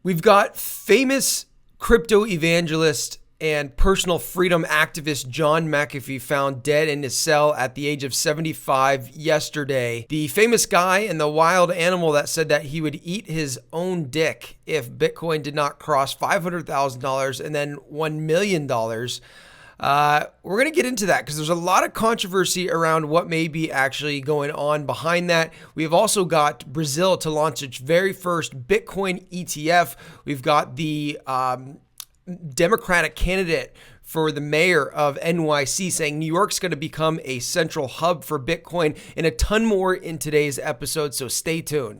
We've got famous crypto evangelist and personal freedom activist John McAfee found dead in his cell at the age of 75 yesterday. The famous guy and the wild animal that said that he would eat his own dick if Bitcoin did not cross $500,000 and then $1 million. We're going to get into that because there's a lot of controversy around what may be actually going on behind that. We've also got Brazil to launch its very first Bitcoin ETF. We've got the Democratic candidate for the mayor of NYC saying New York's going to become a central hub for Bitcoin, and a ton more in today's episode, so stay tuned.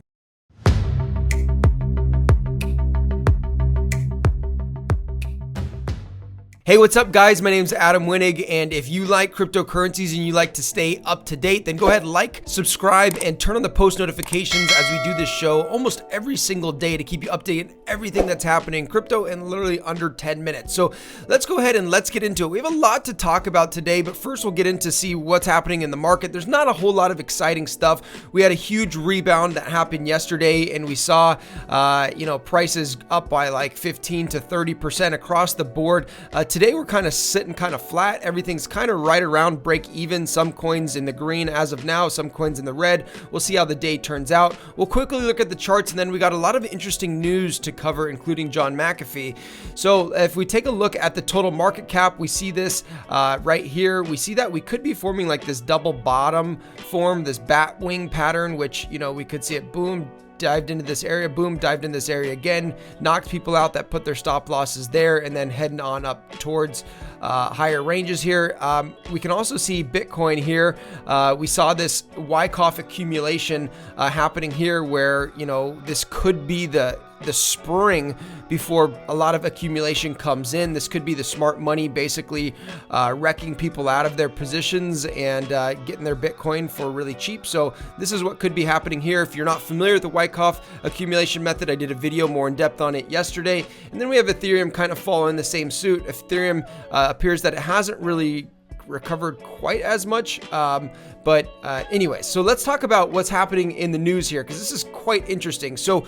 Hey, what's up, guys? My name is Adam Winnig, and if you like cryptocurrencies and you like to stay up to date, then go ahead, like, subscribe, and turn on the post notifications as we do this show almost every single day to keep you updated on everything that's happening in crypto in literally under 10 minutes. So let's go ahead and let's get into it. We have a lot to talk about today, but first we'll get into see what's happening in the market. There's not a whole lot of exciting stuff. We had a huge rebound that happened yesterday, and we saw, prices up by like 15 to 30% across the board. Today we're kind of sitting kind of flat. Everything's kind of right around break even. Some coins in the green as of now, some coins in the red. We'll see how the day turns out. We'll quickly look at the charts, and then we got a lot of interesting news to cover, including John McAfee. So if we take a look at the total market cap, we see this right here. We see that we could be forming like this double bottom form, this bat wing pattern, which, we could see it boom, dived into this area, boom, dived in this area again, knocked people out that put their stop losses there, and then heading on up towards higher ranges here. We can also see Bitcoin here. We saw this Wyckoff accumulation happening here where, this could be the spring before a lot of accumulation comes in. This could be the smart money basically wrecking people out of their positions and getting their Bitcoin for really cheap. So this is what could be happening here. If you're not familiar with the Wyckoff accumulation method, I did a video more in depth on it yesterday. And then we have Ethereum kind of following the same suit. Ethereum appears that it hasn't really recovered quite as much. Anyway, so let's talk about what's happening in the news here, because this is quite interesting. So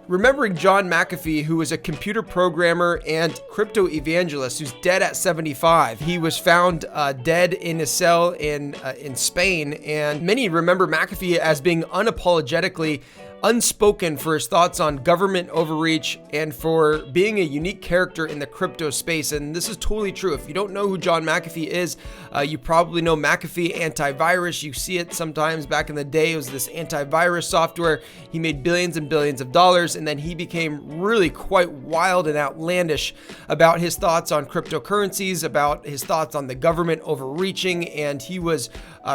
remembering John McAfee, who was a computer programmer and crypto evangelist who's dead at 75. He was found dead in a cell in Spain, and many remember McAfee as being unapologetically unspoken for his thoughts on government overreach and for being a unique character in the crypto space. And this is totally true. If you don't know who John McAfee is, you probably know McAfee Antivirus. You see it sometimes. Back in the day, it was this antivirus software. He made billions and billions of dollars, and then he became really quite wild and outlandish about his thoughts on cryptocurrencies, about his thoughts on the government overreaching, and he was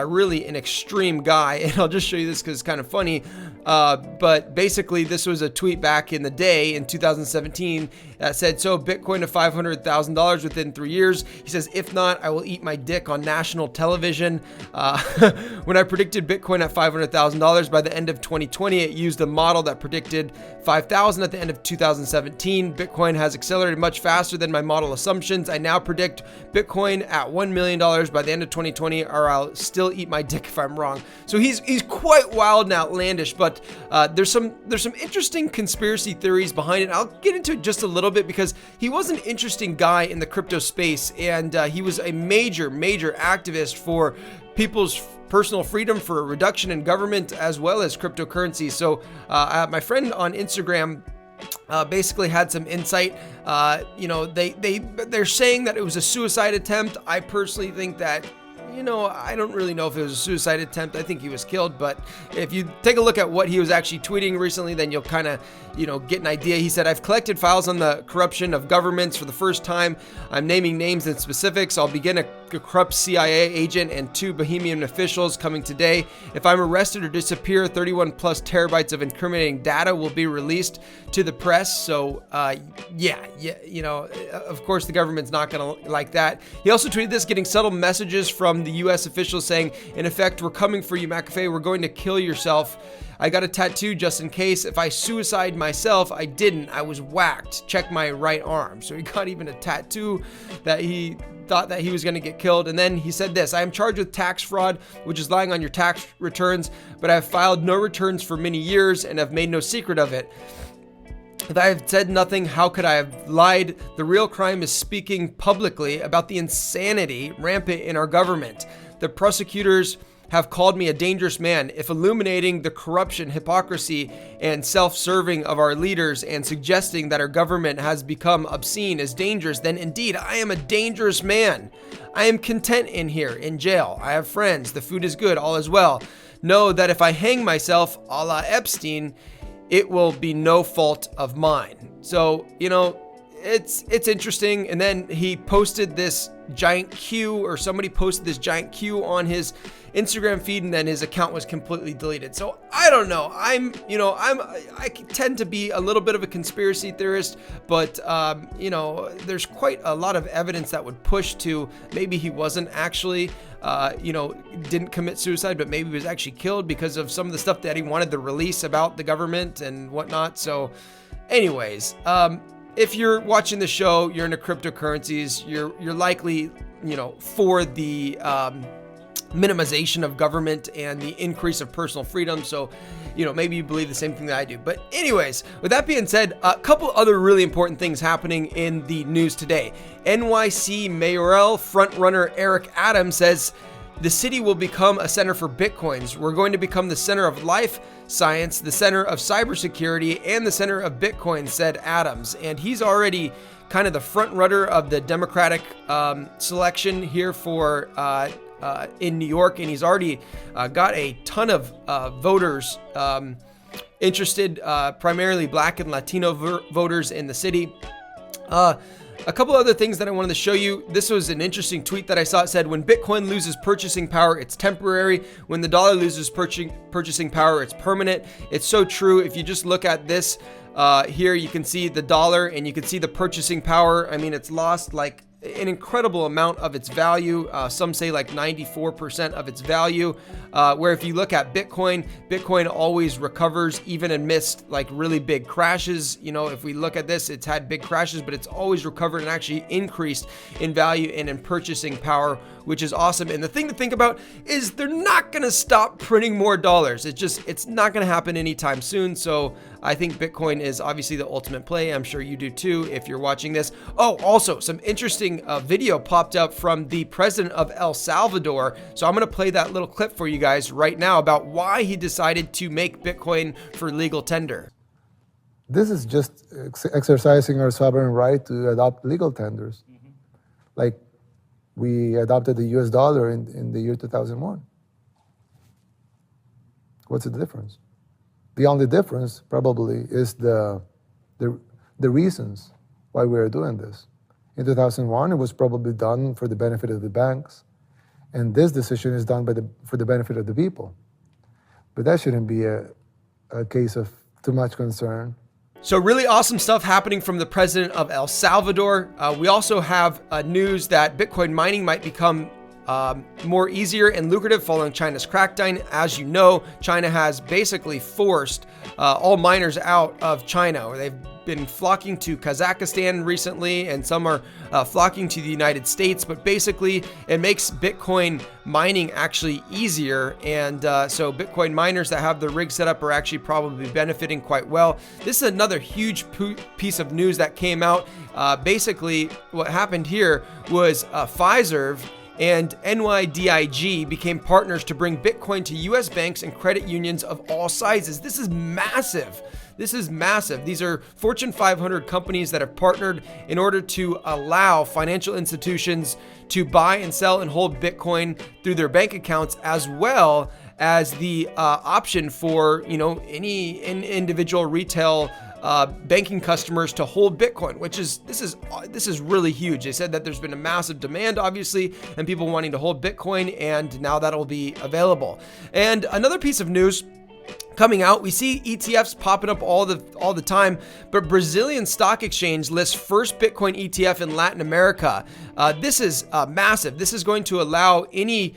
really an extreme guy. And I'll just show you this because it's kind of funny. But basically, this was a tweet back in the day in 2017 that said, so Bitcoin to $500,000 within 3 years. He says, if not, I will eat my dick on national television. When I predicted Bitcoin at $500,000 by the end of 2020, it used a model that predicted 5,000 at the end of 2017. Bitcoin has accelerated much faster than my model assumptions. I now predict Bitcoin at $1 million by the end of 2020, or I'll still eat my dick if I'm wrong. So he's quite wild and outlandish, but there's some interesting conspiracy theories behind it. I'll get into it just a little bit because he was an interesting guy in the crypto space, and he was a major activist for people's personal freedom, for a reduction in government as well as cryptocurrency. So my friend on Instagram basically had some insight. They're saying that it was a suicide attempt. I personally think that, I don't really know if it was a suicide attempt. I think he was killed, but if you take a look at what he was actually tweeting recently, then you'll kind of, get an idea. He said, I've collected files on the corruption of governments for the first time. I'm naming names and specifics. I'll begin a corrupt CIA agent and 2 Bohemian officials coming today. If I'm arrested or disappear, 31 plus terabytes of incriminating data will be released to the press. So, of course the government's not going to like that. He also tweeted this, getting subtle messages from the U.S. officials saying, in effect, we're coming for you, McAfee. We're going to kill yourself. I got a tattoo just in case. If I suicide myself, I didn't. I was whacked. Check my right arm. So he got even a tattoo that he thought that he was going to get killed. And then he said this, I am charged with tax fraud, which is lying on your tax returns, but I have filed no returns for many years and have made no secret of it. If I have said nothing, how could I have lied? The real crime is speaking publicly about the insanity rampant in our government. The prosecutors have called me a dangerous man. If illuminating the corruption, hypocrisy, and self-serving of our leaders and suggesting that our government has become obscene is dangerous, then indeed I am a dangerous man. I am content in here, in jail. I have friends. The food is good. All is well. Know that if I hang myself a la Epstein, it will be no fault of mine. So, it's interesting. And then he posted this giant Q, or somebody posted this giant Q on his Instagram feed, and then his account was completely deleted. So I don't know. I tend to be a little bit of a conspiracy theorist, but there's quite a lot of evidence that would push to maybe he wasn't actually didn't commit suicide, but maybe he was actually killed because of some of the stuff that he wanted to release about the government and whatnot. So anyways, if you're watching the show, you're into cryptocurrencies, you're likely, for the minimization of government and the increase of personal freedom. So, maybe you believe the same thing that I do. But anyways, with that being said, a couple other really important things happening in the news today. NYC mayoral frontrunner Eric Adams says the city will become a center for Bitcoins. We're going to become the center of life science, the center of cybersecurity, and the center of Bitcoin, said Adams. And he's already kind of the front runner of the Democratic selection here for in New York, and he's already got a ton of voters interested, primarily Black and Latino voters in the city. A couple other things that I wanted to show you. This was an interesting tweet that I saw. It said, when Bitcoin loses purchasing power, it's temporary. When the dollar loses purchasing power, it's permanent. It's so true. If you just look at this here, you can see the dollar and you can see the purchasing power. I mean, it's lost like an incredible amount of its value. Some say like 94% of its value. Where if you look at Bitcoin always recovers even amidst like really big crashes. If we look at this, it's had big crashes, but it's always recovered and actually increased in value and in purchasing power, which is awesome. And the thing to think about is they're not going to stop printing more dollars. It's not going to happen anytime soon. So I think Bitcoin is obviously the ultimate play. I'm sure you do too if you're watching this. Oh, also some interesting video popped up from the president of El Salvador. So I'm going to play that little clip for you guys right now about why he decided to make Bitcoin for legal tender. This is just exercising our sovereign right to adopt legal tenders. Mm-hmm. Like we adopted the US dollar in the year 2001. What's the difference? The only difference probably is the reasons why we are doing this. In 2001, it was probably done for the benefit of the banks, and this decision is done for the benefit of the people. But that shouldn't be a case of too much concern. So really awesome stuff happening from the president of El Salvador. We also have news that Bitcoin mining might become more easier and lucrative following China's crackdown. As you know, China has basically forced all miners out of China, or they've been flocking to Kazakhstan recently, and some are flocking to the United States. But basically, it makes Bitcoin mining actually easier, and so Bitcoin miners that have the rig set up are actually probably benefiting quite well. This is another huge piece of news that came out. Basically, what happened here was Fiserv and NYDIG became partners to bring Bitcoin to US banks and credit unions of all sizes. This is massive. This is massive. These are Fortune 500 companies that have partnered in order to allow financial institutions to buy and sell and hold Bitcoin through their bank accounts, as well as the option for any individual retail banking customers to hold Bitcoin, which is this is really huge. They said that there's been a massive demand, obviously, and people wanting to hold Bitcoin, and now that'll be available. And another piece of news coming out, we see ETFs popping up all the time, but Brazilian Stock Exchange lists first Bitcoin ETF in Latin America. This is massive. This is going to allow any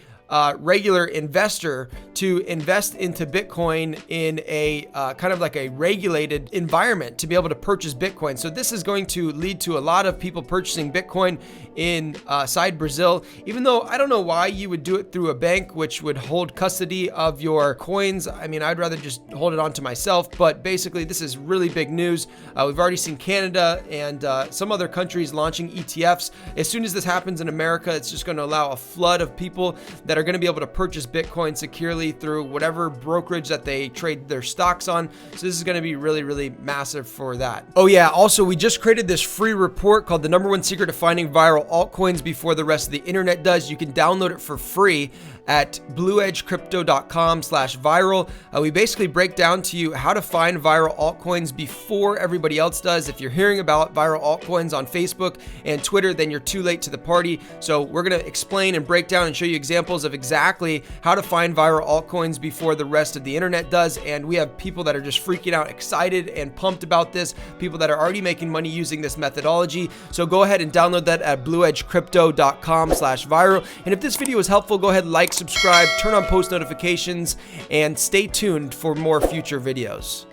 regular investor to invest into Bitcoin in a kind of like a regulated environment to be able to purchase Bitcoin. So this is going to lead to a lot of people purchasing Bitcoin inside Brazil, even though I don't know why you would do it through a bank, which would hold custody of your coins. I mean, I'd rather just hold it on to myself, but basically this is really big news. We've already seen Canada and some other countries launching ETFs. As soon as this happens in America, it's just going to allow a flood of people that are going to be able to purchase Bitcoin securely through whatever brokerage that they trade their stocks on. So this is going to be really, really massive for that. Oh yeah, also we just created this free report called The #1 Secret to Finding Viral Altcoins Before the Rest of the Internet Does. You can download it for free at blueedgecrypto.com/viral. We basically break down to you how to find viral altcoins before everybody else does. If you're hearing about viral altcoins on Facebook and Twitter, then you're too late to the party. So we're going to explain and break down and show you examples of exactly how to find viral altcoins before the rest of the internet does. And we have people that are just freaking out, excited and pumped about this, people that are already making money using this methodology. So go ahead and download that at blueedgecrypto.com/viral. And if this video was helpful, go ahead, like, subscribe, turn on post notifications, and stay tuned for more future videos.